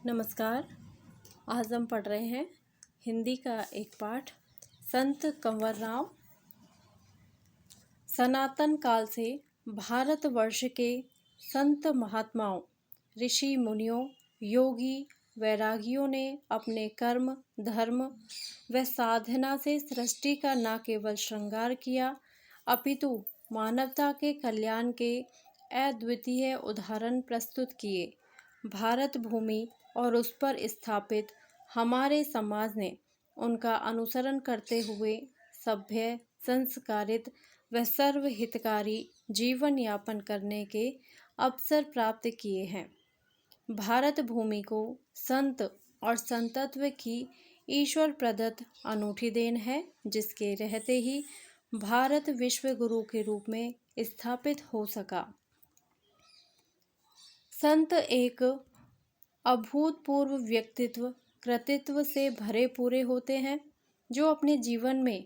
नमस्कार। आज हम पढ़ रहे हैं हिंदी का एक पाठ। संत कंवरराम। सनातन काल से भारतवर्ष के संत महात्माओं, ऋषि मुनियों, योगी वैरागियों ने अपने कर्म, धर्म व साधना से सृष्टि का न केवल श्रृंगार किया, अपितु मानवता के कल्याण के अद्वितीय उदाहरण प्रस्तुत किए। भारत भूमि और उस पर स्थापित हमारे समाज ने उनका अनुसरण करते हुए सभ्य, संस्कारित व सर्वहितकारी जीवन यापन करने के अवसर प्राप्त किए हैं। भारत भूमि को संत और संतत्व की ईश्वर प्रदत्त अनूठी देन है, जिसके रहते ही भारत विश्व गुरु के रूप में स्थापित हो सका। संत एक अभूतपूर्व व्यक्तित्व, कृतित्व से भरे पूरे होते हैं, जो अपने जीवन में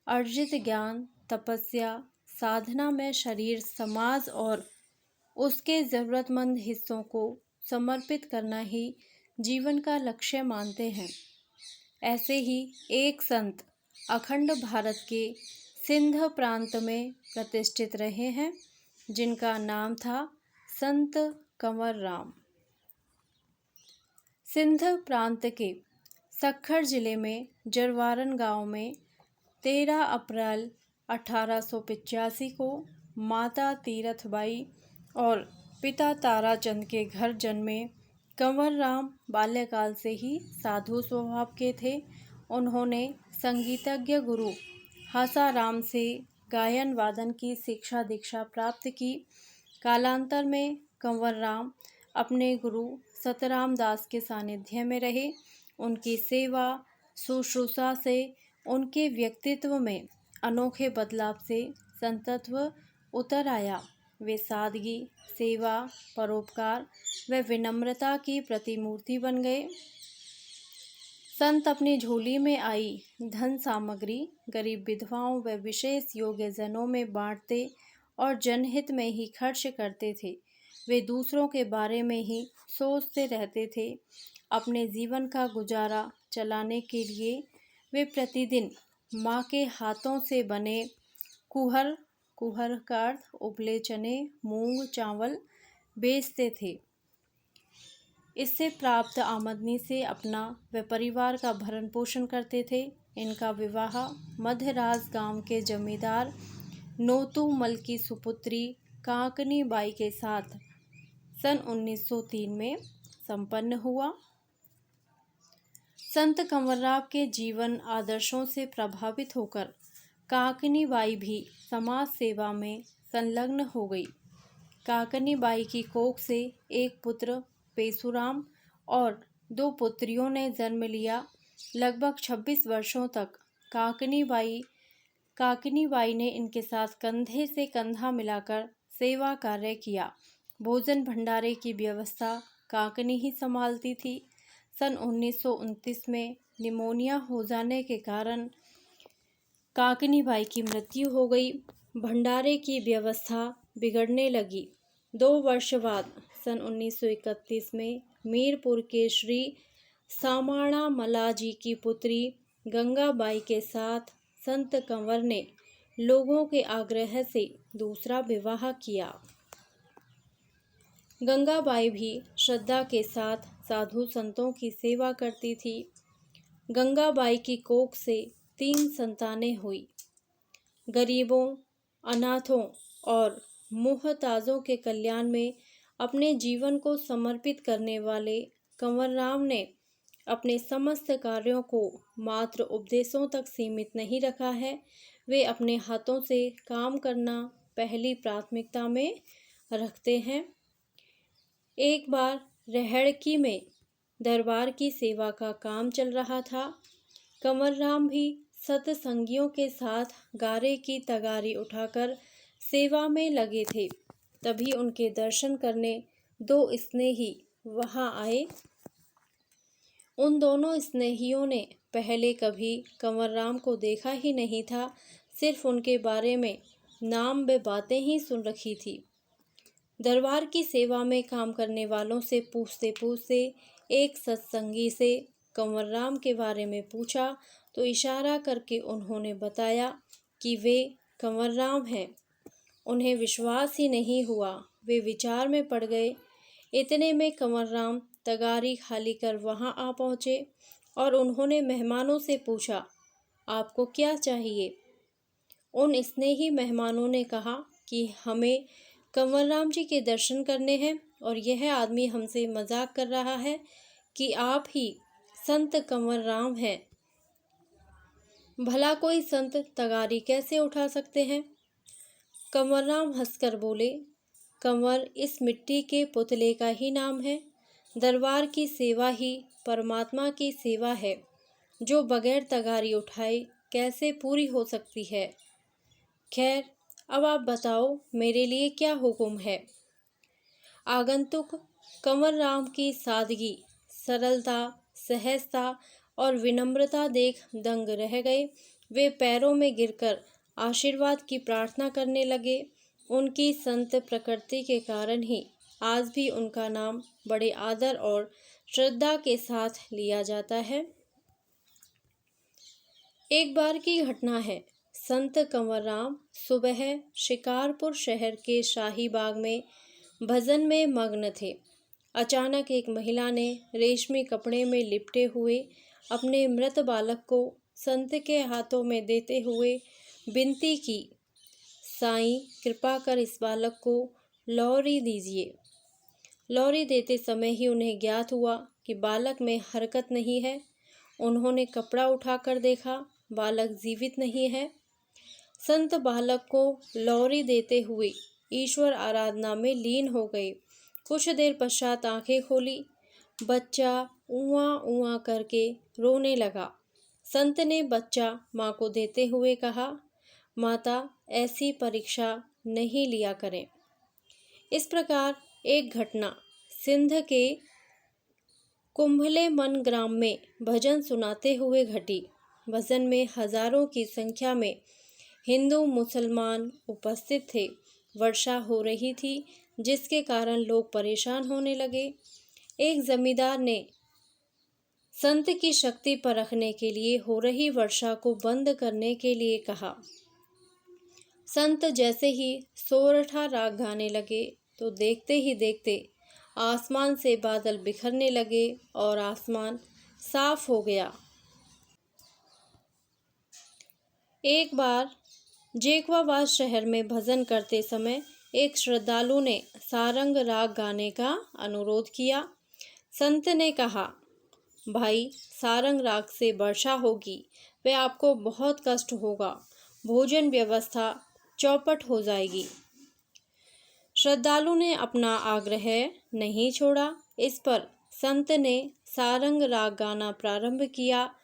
अर्जित ज्ञान, तपस्या, साधना में शरीर, समाज और उसके ज़रूरतमंद हिस्सों को समर्पित करना ही जीवन का लक्ष्य मानते हैं। ऐसे ही एक संत अखंड भारत के सिंध प्रांत में प्रतिष्ठित रहे हैं, जिनका नाम था संत कंवरराम। सिंध प्रांत के सक्खर जिले में जरवारन गांव में 13 अप्रैल 1885 को माता तीरथबाई और पिता ताराचंद के घर जन्मे कंवरराम बाल्यकाल से ही साधु स्वभाव के थे। उन्होंने संगीतज्ञ गुरु हासाराम से गायन वादन की शिक्षा दीक्षा प्राप्त की। कालांतर में कंवरराम अपने गुरु सतराम दास के सानिध्य में रहे। उनकी सेवा शुश्रूषा से उनके व्यक्तित्व में अनोखे बदलाव से संतत्व उतर आया। वे सादगी, सेवा, परोपकार व विनम्रता की प्रतिमूर्ति बन गए। संत अपनी झोली में आई धन सामग्री गरीब विधवाओं व विशेष योग्य जनों में बांटते और जनहित में ही खर्च करते थे। वे दूसरों के बारे में ही सोचते रहते थे। अपने जीवन का गुजारा चलाने के लिए वे प्रतिदिन माँ के हाथों से बने कुहर का अर्थ उबले चने, मूंग, चावल बेचते थे। इससे प्राप्त आमदनी से अपना व परिवार का भरण पोषण करते थे। इनका विवाह मध्यराज गांव के जमींदार नोतू मल की सुपुत्री काकनी बाई के साथ सन 1903 में संपन्न हुआ। संत कंवरराम के जीवन आदर्शों से प्रभावित होकर काकनी बाई भी समाज सेवा में संलग्न हो गई। काकनी बाई की कोख से एक पुत्र पेशुराम और 2 पुत्रियों ने जन्म लिया। लगभग 26 वर्षों तक काकनी बाई ने इनके साथ कंधे से कंधा मिलाकर सेवा कार्य किया। भोजन भंडारे की व्यवस्था काकनी ही संभालती थी। सन 1929 में निमोनिया हो जाने के कारण काकनी बाई की मृत्यु हो गई। भंडारे की व्यवस्था बिगड़ने लगी। 2 वर्ष बाद सन 1931 में मीरपुर के श्री सामाणा मलाजी की पुत्री गंगाबाई के साथ संत कंवर ने लोगों के आग्रह से दूसरा विवाह किया। गंगाबाई भी श्रद्धा के साथ साधु संतों की सेवा करती थी। गंगाबाई की कोख से 3 संतानें हुई। गरीबों, अनाथों और मुहताजों के कल्याण में अपने जीवन को समर्पित करने वाले कंवरराम ने अपने समस्त कार्यों को मात्र उपदेशों तक सीमित नहीं रखा है। वे अपने हाथों से काम करना पहली प्राथमिकता में रखते हैं। एक बार रेहड़की में दरबार की सेवा का काम चल रहा था। कंवरराम भी सत्संगियों के साथ गारे की तगारी उठाकर सेवा में लगे थे। तभी उनके दर्शन करने 2 स्नेही वहां आए। उन दोनों स्नेहियों ने पहले कभी कंवरराम को देखा ही नहीं था, सिर्फ उनके बारे में नाम व बातें ही सुन रखी थी। दरबार की सेवा में काम करने वालों से पूछते पूछते एक सत्संगी से कंवरराम के बारे में पूछा तो इशारा करके उन्होंने बताया कि वे कंवरराम हैं। उन्हें विश्वास ही नहीं हुआ, वे विचार में पड़ गए। इतने में कंवरराम तगारी खाली कर वहां आ पहुंचे और उन्होंने मेहमानों से पूछा, आपको क्या चाहिए? उन स्नेही मेहमानों ने कहा कि हमें कंवरराम जी के दर्शन करने हैं और यह आदमी हमसे मजाक कर रहा है कि आप ही संत कंवरराम हैं। भला कोई संत तगारी कैसे उठा सकते हैं? कंवरराम हंसकर बोले, कंवर इस मिट्टी के पुतले का ही नाम है। दरबार की सेवा ही परमात्मा की सेवा है, जो बगैर तगारी उठाए कैसे पूरी हो सकती है। खैर, अब आप बताओ मेरे लिए क्या हुक्म है? आगंतुक कंवरराम की सादगी, सरलता, सहजता और विनम्रता देख दंग रह गए। वे पैरों में गिरकर आशीर्वाद की प्रार्थना करने लगे। उनकी संत प्रकृति के कारण ही आज भी उनका नाम बड़े आदर और श्रद्धा के साथ लिया जाता है। एक बार की घटना है। संत कंवरराम सुबह शिकारपुर शहर के शाही बाग में भजन में मग्न थे। अचानक एक महिला ने रेशमी कपड़े में लिपटे हुए अपने मृत बालक को संत के हाथों में देते हुए विनती की, साईं कृपा कर इस बालक को लौरी दीजिए। लौरी देते समय ही उन्हें ज्ञात हुआ कि बालक में हरकत नहीं है। उन्होंने कपड़ा उठाकर देखा, बालक जीवित नहीं है। संत बालक को लौरी देते हुए ईश्वर आराधना में लीन हो गए। कुछ देर पश्चात आंखें खोली, बच्चा ऊआ ऊआ करके रोने लगा। संत ने बच्चा माँ को देते हुए कहा, माता ऐसी परीक्षा नहीं लिया करें। इस प्रकार एक घटना सिंध के कुंभले मन ग्राम में भजन सुनाते हुए घटी। भजन में हजारों की संख्या में हिंदू मुसलमान उपस्थित थे। वर्षा हो रही थी, जिसके कारण लोग परेशान होने लगे। एक जमींदार ने संत की शक्ति परखने के लिए हो रही वर्षा को बंद करने के लिए कहा। संत जैसे ही सोरठा राग गाने लगे तो देखते ही देखते आसमान से बादल बिखरने लगे और आसमान साफ हो गया। एक बार जेकवाबाद शहर में भजन करते समय एक श्रद्धालु ने सारंग राग गाने का अनुरोध किया। संत ने कहा, भाई सारंग राग से वर्षा होगी, वह आपको बहुत कष्ट होगा, भोजन व्यवस्था चौपट हो जाएगी। श्रद्धालु ने अपना आग्रह नहीं छोड़ा। इस पर संत ने सारंग राग गाना प्रारंभ किया।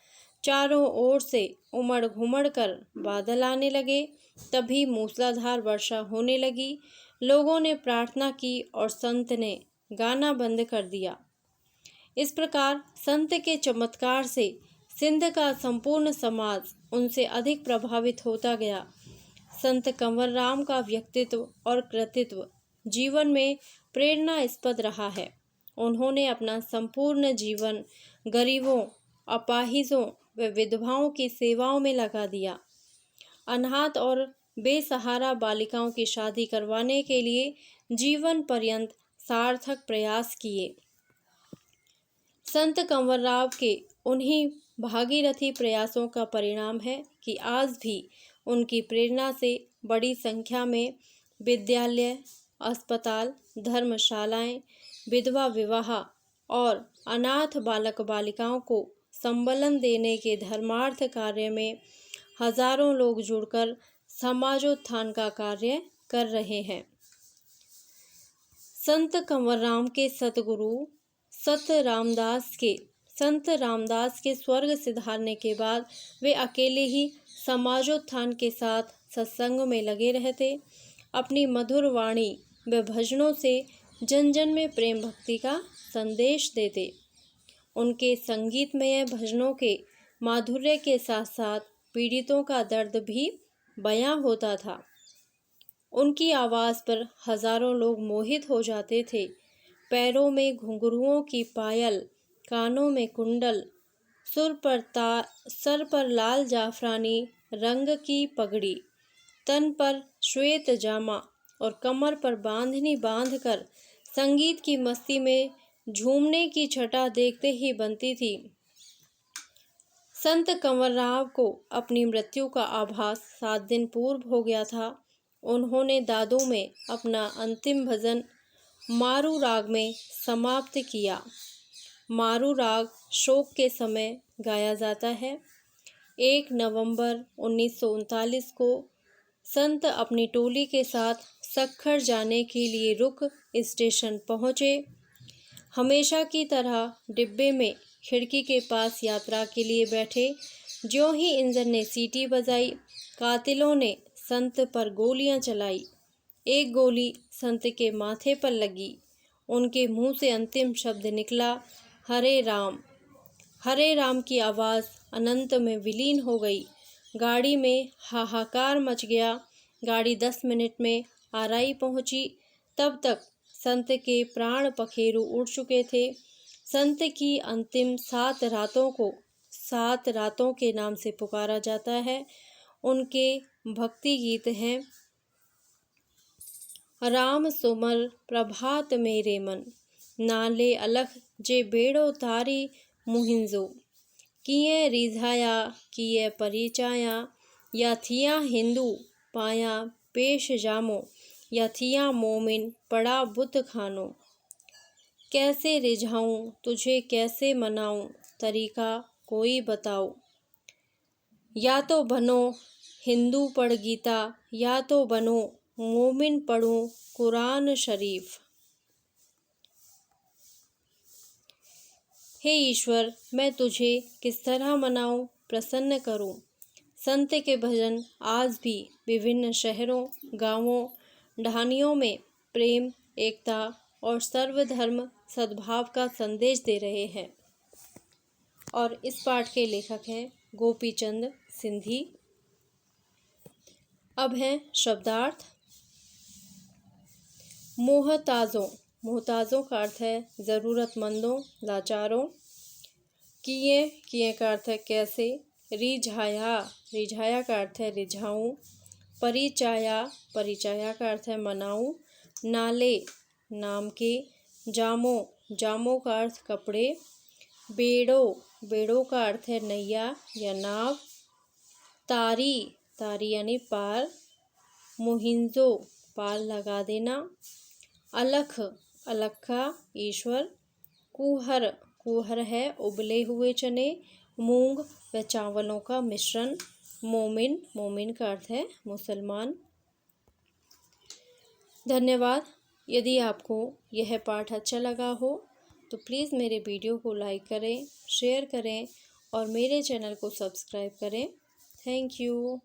चारों ओर से उमड़ घुमड़ कर बादल आने लगे। तभी मूसलाधार वर्षा होने लगी। लोगों ने प्रार्थना की और संत ने गाना बंद कर दिया। इस प्रकार संत के चमत्कार से सिंध का संपूर्ण समाज उनसे अधिक प्रभावित होता गया। संत कंवरराम का व्यक्तित्व और कृतित्व जीवन में प्रेरणास्पद रहा है। उन्होंने अपना संपूर्ण जीवन गरीबों, अपाहिजों व विधवाओं की सेवाओं में लगा दिया। अनाथ और बेसहारा बालिकाओं की शादी करवाने के लिए जीवन पर्यंत सार्थक प्रयास किए। संत कंवरराव के उन्हीं भागीरथी प्रयासों का परिणाम है कि आज भी उनकी प्रेरणा से बड़ी संख्या में विद्यालय, अस्पताल, धर्मशालाएं, विधवा विवाह और अनाथ बालक बालिकाओं को संबलन देने के धर्मार्थ कार्य में हजारों लोग जुड़कर समाजोत्थान का कार्य कर रहे हैं। संत कंवरराम के सतगुरु संत रामदास के स्वर्ग सिधारने के बाद वे अकेले ही समाजोत्थान के साथ सत्संग में लगे रहते। अपनी मधुर वाणी व भजनों से जन जन में प्रेम भक्ति का संदेश देते। उनके संगीतमय भजनों के माधुर्य के साथ साथ पीड़ितों का दर्द भी बयां होता था। उनकी आवाज़ पर हजारों लोग मोहित हो जाते थे। पैरों में घुंघरुओं की पायल कानों में कुंडल, सर पर लाल जाफरानी रंग की पगड़ी, तन पर श्वेत जामा और कमर पर बांधनी बांधकर संगीत की मस्ती में झूमने की छटा देखते ही बनती थी। संत कंवरराव को अपनी मृत्यु का आभास 7 दिन पूर्व हो गया था। उन्होंने दादू में अपना अंतिम भजन मारू राग में समाप्त किया। मारू राग शोक के समय गाया जाता है। 1 नवंबर 1939 को संत अपनी टोली के साथ सक्खर जाने के लिए रुक स्टेशन पहुँचे। हमेशा की तरह डिब्बे में खिड़की के पास यात्रा के लिए बैठे। ज्यों ही इंजन ने सीटी बजाई, कातिलों ने संत पर गोलियां चलाई। एक गोली संत के माथे पर लगी। उनके मुंह से अंतिम शब्द निकला, हरे राम। हरे राम की आवाज़ अनंत में विलीन हो गई। गाड़ी में हाहाकार मच गया। गाड़ी 10 मिनट में आराई पहुंची। तब तक संत के प्राण पखेरु उड़ चुके थे। संत की अंतिम 7 रातों को 7 रातों के नाम से पुकारा जाता है। उनके भक्ति गीत हैं, राम सुमर प्रभात मेरे मन, नाले अलख जे बेड़ो तारी मुहिंजो, किए रिझाया किए परिचाया, या थिया हिंदू पाया पेश जामो, या थिया मोमिन पड़ा बुत खानो। कैसे रिझाऊं तुझे कैसे मनाऊं, तरीका कोई बताओ। या तो बनो हिंदू पढ़ गीता, या तो बनो मोमिन पढ़ूं कुरान शरीफ। हे ईश्वर, मैं तुझे किस तरह मनाऊं, प्रसन्न करूं। संत के भजन आज भी विभिन्न शहरों, गांवों, ढानियों में प्रेम, एकता और सर्वधर्म सद्भाव का संदेश दे रहे हैं। और इस पाठ के लेखक हैं गोपीचंद सिंधी। अब हैं शब्दार्थ। मोहताजों, मोहताजों का अर्थ है ज़रूरतमंदों, लाचारों। किए, किए का अर्थ है कैसे। रिझाया, रिझाया का अर्थ है रिझाऊं। परिचाया, परिचाया का अर्थ है मनाऊं। नाले, नाम के। जामो, जामो का अर्थ कपड़े। बेड़ो, बेड़ो का अर्थ है नैया या नाव। तारी, तारी यानी पार। मुहिंजो, पार लगा देना। अलख, अलख का ईश्वर। कुहर, कुहर है उबले हुए चने, मूंग व चावलों का मिश्रण। मोमिन, मोमिन का अर्थ है मुसलमान। धन्यवाद। यदि आपको यह पाठ अच्छा लगा हो तो प्लीज़ मेरे वीडियो को लाइक करें, शेयर करें और मेरे चैनल को सब्सक्राइब करें। Thank you.